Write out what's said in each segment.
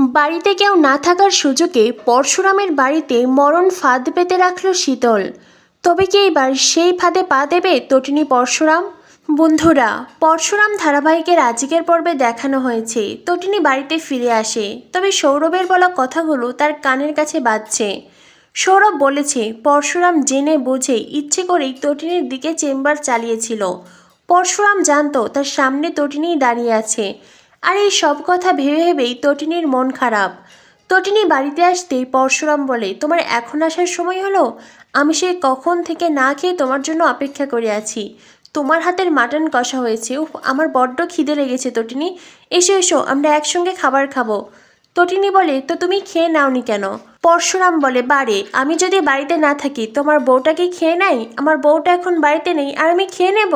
বাড়িতে কেউ না থাকার সুযোগে পরশুরামের বাড়িতে মরণ ফাঁদ পেতে রাখল শীতল। তবে কি এবার সেই ফাঁদে পা দেবে তটিনী পরশুরাম? বন্ধুরা, পরশুরাম ধারাবাহিকের আজকের পর্বে দেখানো হয়েছে তটিনী বাড়িতে ফিরে আসে, তবে সৌরভের বলা কথাগুলো তার কানের কাছে বাজছে। সৌরভ বলেছে পরশুরাম জেনে বুঝে ইচ্ছে করেই তটিনীর দিকে চেম্বার চালিয়েছিল। পরশুরাম জানতো তার সামনে তটিনীই দাঁড়িয়ে আছে, আর এই সব কথা ভেবে ভেবেই তটিনীর মন খারাপ। তটিনী বাড়িতে আসতেই পরশুরাম বলে, তোমার এখন আসার সময় হলো? আমি সেই কখন থেকে না খেয়ে তোমার জন্য অপেক্ষা করে আছি। তোমার হাতের মাটন কষা হয়েছে, উফ আমার বড্ড খিদে লেগেছে তটিনী। এসো এসো, আমরা একসঙ্গে খাবার খাবো। তটিনী বলে, তো তুমি খেয়ে নাওনি কেন? পরশুরাম বলে, বারে আমি যদি বাড়িতে না থাকি তোমার বউটা কি খেয়ে নেয়? আমার বউটা এখন বাড়িতে নেই আর আমি খেয়ে নেব?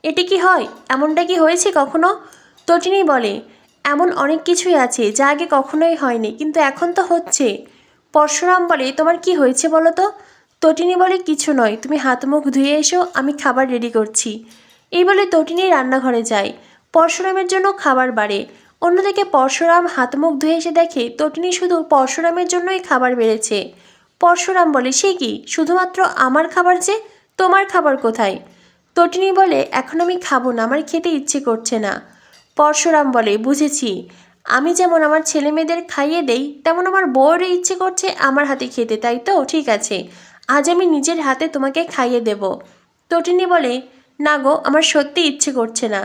এটি কি হয়? এমনটা কি হয়েছে কখনো? তটিনী বলে, এমন অনেক কিছুই আছে যা আগে কখনোই হয়নি, কিন্তু এখন তো হচ্ছে। পরশুরাম বলে, তোমার কি হয়েছে বলো তো? তটিনী বলে, কিছু নয়, তুমি হাত মুখ ধুয়ে এসো, আমি খাবার রেডি করছি। এই বলে তটিনী রান্নাঘরে যায়। পরশুরামের জন্য খাবার বাড়ে। অন্যদিকে পরশুরাম হাত মুখ ধুয়ে এসে দেখে তটিনী শুধু পরশুরামের জন্যই খাবার বেড়েছে। পরশুরাম বলে, সে কি, শুধুমাত্র আমার খাবার যে, তোমার খাবার কোথায়? তটিনী বলে, এখন আমি খাবো না, আমার খেতে ইচ্ছে করছে না। পরশুরাম বলে, বুঝেছি, আমি যেমন আমার ছেলে মেয়েদের খাইয়ে দেই তেমন আমার বউয়েরও ইচ্ছে করছে আমার হাতে খেতে, তাই তো? ঠিক আছে, আজ আমি নিজের হাতে তোমাকে খাইয়ে দেব। তটিনী বলে, না গো, আমার সত্যি ইচ্ছে করছে না।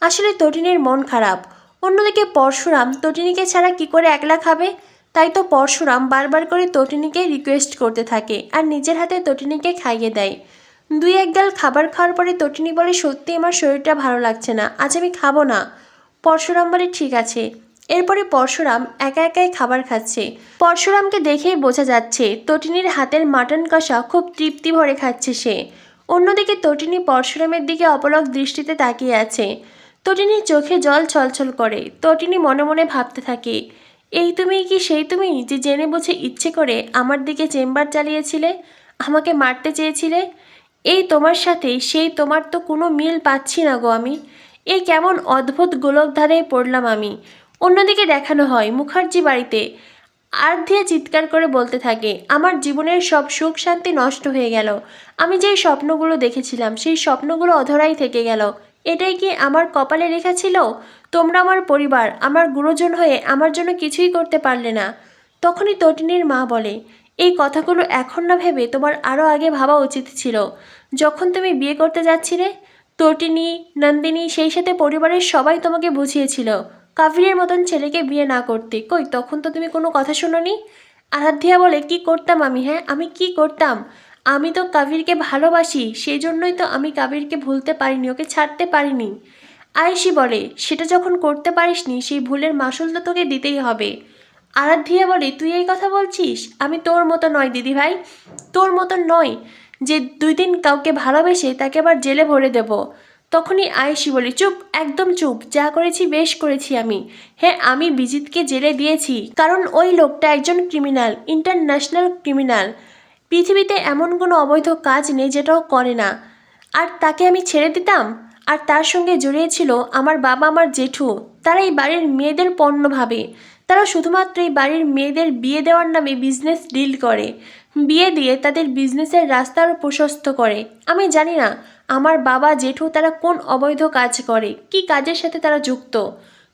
আসলে তটিনীর মন খারাপ। অন্যদিকে পরশুরাম তটিনীকে ছাড়া কি করে একলা খাবে? তাই তো পরশুরাম বারবার করে তটিনীকে রিকোয়েস্ট করতে থাকে আর নিজের হাতে তটিনীকে খাইয়ে দেয়। দুই এক গাল খাবার খাওয়ার পরে তটিনী বলে, সত্যি আমার শরীরটা ভালো লাগছে না, আজ আমি খাবো না। পরশুরাম বলে, ঠিক আছে। এরপরে পরশুরাম একা একাই খাবার খাচ্ছে। পরশুরামকে দেখেই বোঝা যাচ্ছে তটিনীর হাতের মাটন কষা খুব তৃপ্তি ভরে খাচ্ছে সে। অন্যদিকে তটিনী পরশুরামের দিকে অপলক দৃষ্টিতে তাকিয়ে আছে। তটিনীর চোখে জল ছলছল করে। তটিনী মনে মনে ভাবতে থাকে, এই তুমি কি সেই তুমি যে জেনে বুঝে ইচ্ছে করে আমার দিকে চেম্বার চালিয়েছিলে, আমাকে মারতে চেয়েছিলে? এই তোমার সাথে সেই তোমার তো কোনো মিল পাচ্ছি না গো আমি। এই কেমন অদ্ভুত গোলকধাঁধায় পড়লাম আমি। অন্যদিকে দেখানো হয় মুখার্জি বাড়িতে আরধিয়া চিৎকার করে বলতে থাকে, আমার জীবনের সব সুখ শান্তি নষ্ট হয়ে গেল। আমি যেই স্বপ্নগুলো দেখেছিলাম সেই স্বপ্নগুলো অধরাই থেকে গেল। এটাই কি আমার কপালে লেখা ছিল? তোমরা আমার পরিবার, আমার গুরুজন হয়ে আমার জন্য কিছুই করতে পারলে না। তখনই তটিনীর মা বলে, এই কথাগুলো এখন না ভেবে তোমার আরও আগে ভাবা উচিত ছিল, যখন তুমি বিয়ে করতে যাচ্ছিলে। তটিনী, নন্দিনী, সেই সাথে পরিবারের সবাই তোমাকে বুঝিয়েছিল কাফিরের মতন ছেলেকে বিয়ে না করতে। কই, তখন তো তুমি কোনো কথা শোনোনি। আরাধ্যা বলে, কি করতাম আমি? হ্যাঁ, আমি কি করতাম? আমি তো কাবিরকে ভালোবাসি, সেই জন্যই তো আমি কাবিরকে ভুলতে পারিনি, ওকে ছাড়তে পারিনি। আয়েশি বলে, সেটা যখন করতে পারিসনি সেই ভুলের মাসুল তো তোকে দিতেই হবে। আরাধ্যা বলে, তুই এই কথা বলছিস? আমি তোর মতো নয় দিদি ভাই, তোর মতো নয় যে 2 দিন কাউকে ভালোবেসে তাকে আবার জেলে ভরে দেব। তখনই আয়েশি বলে, চুপ, একদম চুপ, যা করেছি বেশ করেছি আমি। হ্যাঁ, আমি বিজিতকে জেলে দিয়েছি কারণ ওই লোকটা একজন ক্রিমিনাল, ইন্টারন্যাশনাল ক্রিমিনাল। পৃথিবীতে এমন কোনো অবৈধ কাজ নেই যেটাও করে না, আর তাকে আমি ছেড়ে দিতাম? আর তার সঙ্গে জড়িয়েছিল আমার বাবা, আমার জেঠু। তারা এই বাড়ির মেয়েদের পণ্য ভাবে। তারা শুধুমাত্র এই বাড়ির মেয়েদের বিয়ে দেওয়ার নামে বিজনেস ডিল করে, বিয়ে দিয়ে তাদের বিজনেসের রাস্তা আরও প্রশস্ত করে। আমি জানি না আমার বাবা জেঠু তারা কোন অবৈধ কাজ করে, কি কাজের সাথে তারা যুক্ত।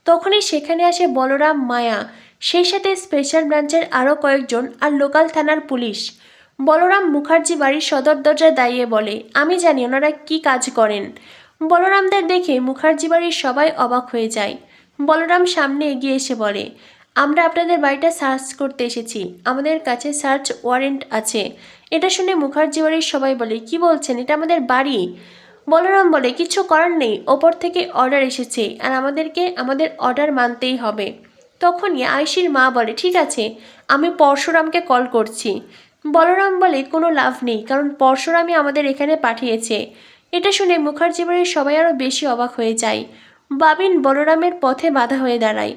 তখনই সেখানে আসে বলরাম, মায়া, সেই সাথে স্পেশাল ব্রাঞ্চের আরও কয়েকজন আর লোকাল থানার পুলিশ। বলরাম মুখার্জি বাড়ির সদর দরজায় দাঁড়িয়ে বলে, আমি জানি ওনারা কি কাজ করেন। বলরামদের দেখে মুখার্জি বাড়ির সবাই অবাক হয়ে যায়। বলরাম সামনে এগিয়ে এসে বলে, আমরা আপনাদের বাড়িটা সার্চ করতে এসেছি, আমাদের কাছে সার্চ ওয়ারেন্ট আছে। এটা শুনে মুখার্জি বাড়ির সবাই বলে, কি বলছেন, এটা আমাদের বাড়ি। বলরাম বলে, কিছু করার নেই, ওপর থেকে অর্ডার এসেছে আর আমাদেরকে আমাদের অর্ডার মানতেই হবে। তখনই আয়েশির মা বলে, ঠিক আছে, আমি পরশুরামকে কল করছি। বলরাম বলে, কোনো লাভ নেই, কারণ পরশুরামই আমাদের এখানে পাঠিয়েছে। এটা শুনে মুখার্জি বাড়ির সবাই আরও বেশি অবাক হয়ে যায়। বাবিন বলরামের পথে বাধা হয়ে দাঁড়ায়।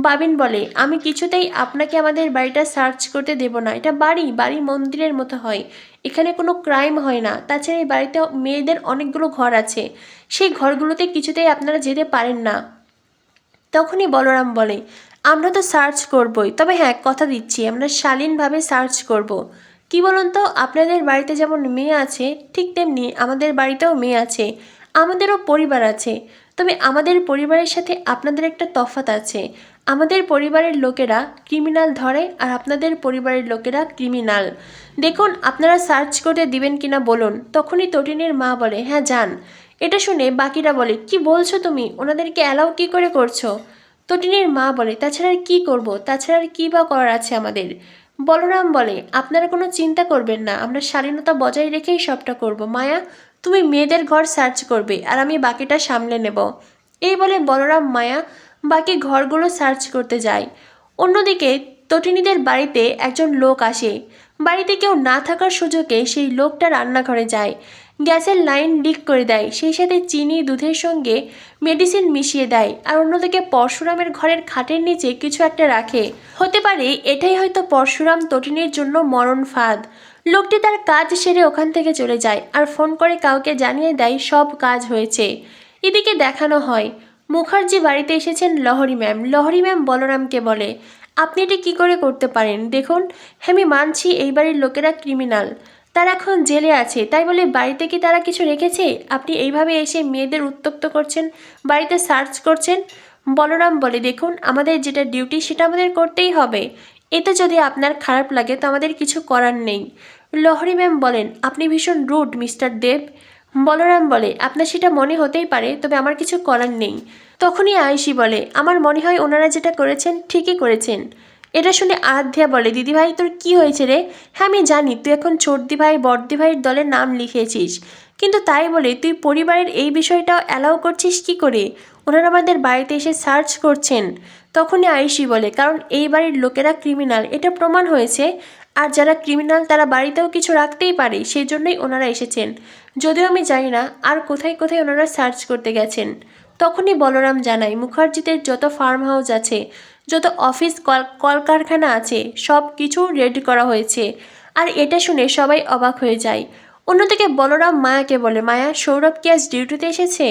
বাবিন বলে, আমি কিছুতেই আপনাকে আমাদের বাড়িটা সার্চ করতে দেব না। এটা বাড়ি, বাড়ি মন্দিরের মতো হয়, এখানে কোনো ক্রাইম হয় না। তাছাড়া এই বাড়িতে মেয়েদের অনেকগুলো ঘর আছে, সেই ঘরগুলোতে কিছুতেই আপনারা যেতে পারেন না। তখনই বলরাম বলে, আমরা তো সার্চ করবই, তবে হ্যাঁ কথা দিচ্ছি আমরা শালীনভাবে সার্চ করব। কি বলুন তো, আপনাদের বাড়িতে যেমন মেয়ে আছে ঠিক তেমনি আমাদের বাড়িতেও মেয়ে আছে, আমাদেরও পরিবার আছে। তবে আমাদের পরিবারের সাথে আপনাদের একটা তফাৎ আছে। আমাদের পরিবারের লোকেরা ক্রিমিনাল ধরে আর আপনাদের পরিবারের লোকেরা ক্রিমিনাল। দেখুন আপনারা সার্চ করে দিবেন কিনা বলুন। তখনই তটিনীর মা বলে, হ্যাঁ যান। এটা শুনে বাকিরা বলে, কি বলছো তুমি, ওনাদেরকে অ্যালাউ কী করে করছো? তটিনীর মা বলে, তাছাড়া আর কী করবো, তাছাড়া আর কী বা করার আছে আমাদের? বলরাম বলে, আপনারা কোনো চিন্তা করবেন না, আমরা শালীনতা বজায় রেখেই সবটা করব। মায়া, তুমি মেয়েদের ঘর সার্চ করবে আর আমি বাকিটা সামলে নেব। এই বলে বলরাম মায়া বাকি ঘরগুলো সার্চ করতে যায়। অন্যদিকে তটিনীদের বাড়িতে একজন লোক আসে। বাড়িতে কেউ না থাকার সুযোগে সেই লোকটা রান্নাঘরে যায়, গ্যাসের লাইন লিক করে দেয়, সেই সাথে চিনি দুধের সঙ্গে মেডিসিন মিশিয়ে দেয়। আর অন্যদিকে পরশুরামের ঘরের খাটের নিচে কিছু একটা রাখে। হতে পারে এটাই হয়তো পরশুরাম তটিনীর জন্য মরণ ফাঁদ। লোকটি তার কাজ সেরে ওখান থেকে চলে যায় আর ফোন করে কাউকে জানিয়ে দেয় সব কাজ হয়েছে। এদিকে দেখানো হয় মুখার্জি বাড়িতে এসেছেন লহরী ম্যাম। লহরী ম্যাম বলরামকে বলে, আপনি এটি কী করে করতে পারেন? দেখুন আমি মানছি এই বাড়ির লোকেরা ক্রিমিনাল, তারা এখন জেলে আছে, তাই বলে বাড়িতে কি তারা কিছু রেখেছে? আপনি এইভাবে এসে মেয়েদের উত্ত্যক্ত করছেন, বাড়িতে সার্চ করছেন। বলরাম বলে, দেখুন আমাদের যেটা ডিউটি সেটা আমাদের করতেই হবে, এতে যদি আপনার খারাপ লাগে তো আমাদের কিছু করার নেই। লহরী ম্যাম বলেন, আপনি ভীষণ রুড মিস্টার দেব। বলরাম বলে, আপনার সেটা মনে হতেই পারে, তবে আমার কিছু করার নেই। তখনই আয়েশি বলে, আমার মনে হয় ওনারা যেটা করেছেন ঠিকই করেছেন। এটা শুনে আরাধ্যা বলে, দিদিভাই তোর কি হয়েছে রে? হ্যাঁ আমি জানি তুই এখন ছোটদি ভাই বড়দি ভাইয়ের দলের নাম লিখিয়েছিস, কিন্তু তাই বলে তুই পরিবারের এই বিষয়টাও অ্যালাউ করছিস কি করে? ওনারা আমাদের বাড়িতে এসে সার্চ করছেন। তখনই আয়েশি বলে, কারণ এই বাড়ির লোকেরা ক্রিমিনাল, এটা প্রমাণ হয়েছে। আর যারা ক্রিমিনাল তারা বাড়িতেও কিছু রাখতেই পারে, সেই জন্যই ওনারা এসেছেন। যদিও আমি জানি না আর কোথায় কোথায় ওনারা সার্চ করতে গেছেন। তখনই বলরাম জানায়, মুখার্জিদের যত ফার্ম হাউস আছে, যত অফিস কলকারখানা আছে, সব কিছু রেডি করা হয়েছে। আর এটা শুনে সবাই অবাক হয়ে যায়। অন্যদিকে বলরাম মায়াকে বলে, মায়া সৌরভ কি আজ ডিউটিতে এসেছে?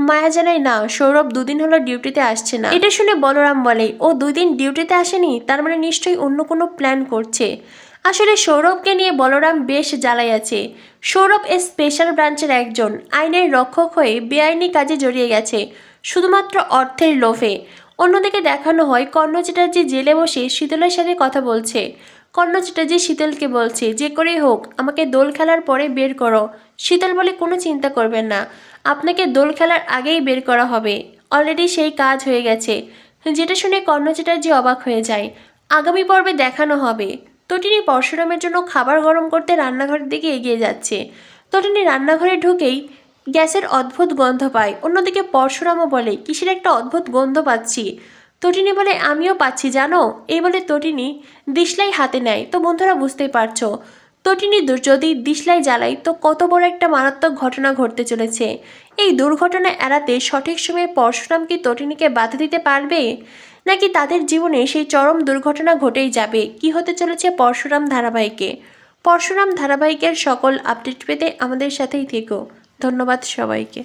মায়া জানায়, না সৌরভ দুদিন হলো ডিউটিতে আসছে না। এটা শুনে বলরাম বলে, ও 2 দিন ডিউটিতে আসেনি, তার মানে নিশ্চয়ই অন্য কোনো প্ল্যান করছে। আসলে সৌরভকে নিয়ে বলরাম বেশ জ্বালায় আছে। সৌরভ স্পেশাল ব্রাঞ্চের একজন, আইনের রক্ষক হয়ে বেআইনি কাজে জড়িয়ে গেছে শুধুমাত্র অর্থের লোভে। অন্যদিকে দেখানো হয় কর্ণ চ্যাটার্জি জেলে বসে শীতলের সাথে কথা বলছে। কর্ণ চ্যাটার্জি শীতলকে বলছে, যে করেই হোক আমাকে দোল খেলার পরে বের করো। শীতল বলে, কোনো চিন্তা করবেন না, আপনাকে দোল খেলার আগেই বের করা হবে, অলরেডি সেই কাজ হয়ে গেছে। যেটা শুনে কর্ণ চ্যাটার্জি অবাক হয়ে যায়। আগামী পর্বে দেখানো হবে তটিনী পরশুরামের জন্য খাবার গরম করতে রান্নাঘরের দিকে এগিয়ে যাচ্ছে। তটিনী রান্নাঘরে ঢুকেই গ্যাসের অদ্ভুত গন্ধ পায়। অন্যদিকে পরশুরামও বলে, কিসের একটা অদ্ভুত গন্ধ পাচ্ছি। তটিনী বলে, আমিও পাচ্ছি জানো। এই বলে তটিনী দিশলাই হাতে নেয়। তো বন্ধুরা বুঝতেই পারছো তটিনী যদি দিশলাই জ্বালায় তো কত বড় একটা মারাত্মক ঘটনা ঘটতে চলেছে। এই দুর্ঘটনা এড়াতে সঠিক সময়ে পরশুরাম কি তটিনীকে বাধা দিতে পারবে, নাকি তাদের জীবনে সেই চরম দুর্ঘটনা ঘটেই যাবে? কি হতে চলেছে পরশুরাম ধারাবাহিকে? পরশুরাম ধারাবাহিকের সকল আপডেট পেতে আমাদের সাথেই থেকো। ধন্যবাদ সবাইকে।